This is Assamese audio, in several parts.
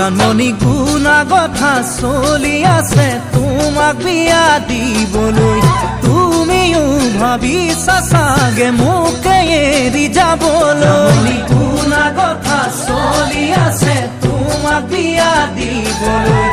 জানমণি গুণা কথা চলি আছে তোমাক বিয়া দিবলৈ, তুমিও ভাবিছা চাগে মোকে এৰি যাবলৈ। গুণা কথা চলি আছে তোমাক বিয়া দিবলৈ,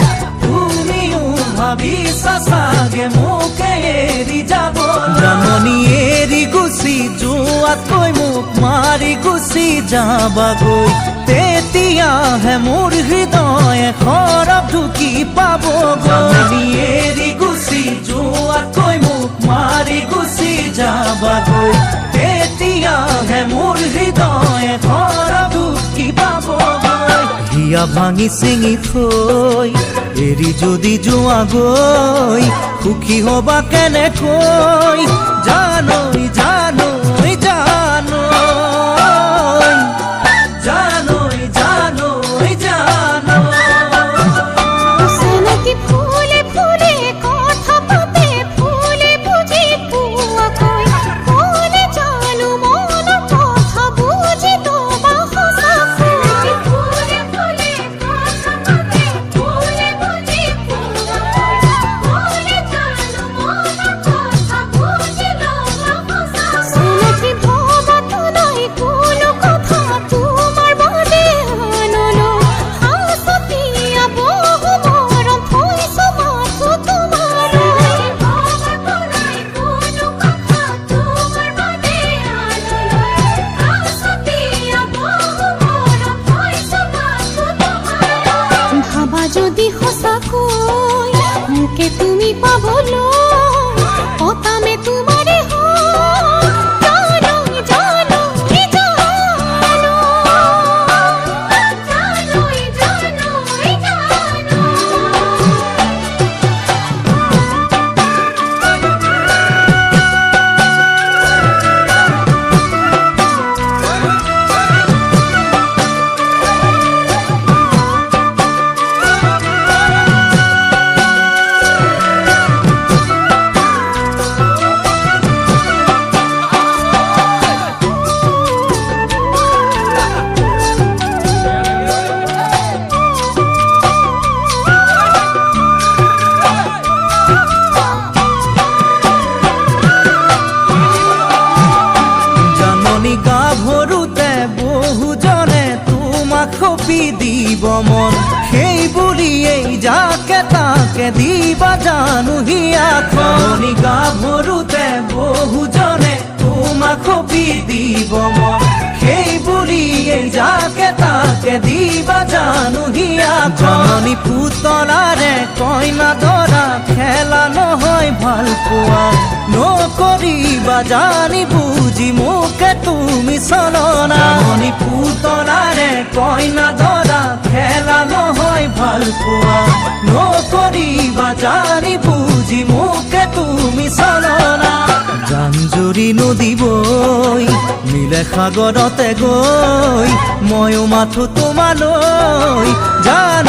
তুমিও ভাবিছা চাগে মোকে এৰি যাবলৈ। জানমণি এৰি গুচি যোৱাতকৈ মোক মাৰি গুচি যাবাগৈ, তেতিয়াহে মোৰ হৃদয়ে খৰব ঢুকি পাবগৈ। এৰি গুচি যোৱাতকৈ মোক মাৰি গুচি যাবাগৈ, তেতিয়াহে মোৰ হৃদয়ে খৰব ঢুকি পাবগৈ। হিয়া ভাঙি চিঙি থৈ এৰি যদি যোৱাগৈ, সুখী হবা কেনেকৈ জানৈ জানৈ জানৈ জানৈ জানৈ জানৈ। চিনাকি ফুলে ফুলে কথা পাতে ফুলে বুজি পোৱাকৈ, ফুলে জানো মনৰ কথা বুজি তোবা সঁচাকৈ। ফুলে ফুলে কথা পাতে ফুলে বুজি পোৱাকৈ, ফুলে জানো মনৰ কথা বুজি তোবা সঁচাকৈ। চিনাকি ভবাতো নাই কোনো কথা তোমাৰ বাদে আনলৈ, সাঁচতীয়া বহু মৰম থৈছো মাথো তোমালৈ। ভবাতো নাই কোনো কথা তোমাৰ বাদে আনলৈ, সাঁচতীয়া বহু মৰম থৈছো মাথো তোমালৈ। ভাবা যদি সঁচাকৈ মোকে তুমি পাবলৈ, পতামে তোমাৰে হয় জানৈ জানৈ জানৈ জানৈ জানৈ জানৈ। জাননী গাভৰুতে বহুজনে তোমাক সপি দিব মন, সেই বুলিয়েই যাকে তাকে দিবা জানো হিয়াখন। গাভৰুতে বহুজনে তোমাক সপি দিব মন, সেই বুলিয়েই যাকে তাকে দিবা জানো হিয়াখন। পুতলাৰে কইনা দৰা খেলা নহয় ভাল পোৱা, নকৰিবা জানি বুজি মোকে তুমি চলনা। পুতলাৰে কইনা দৰা খেলা নহয় ভাল পোৱা, নকৰিবা জানি বুজি মোকে তুমি চলনা। জান জুৰি নদী বৈ মিলে সাগৰতে গৈ, ময়ো মাথো তোমালৈ জান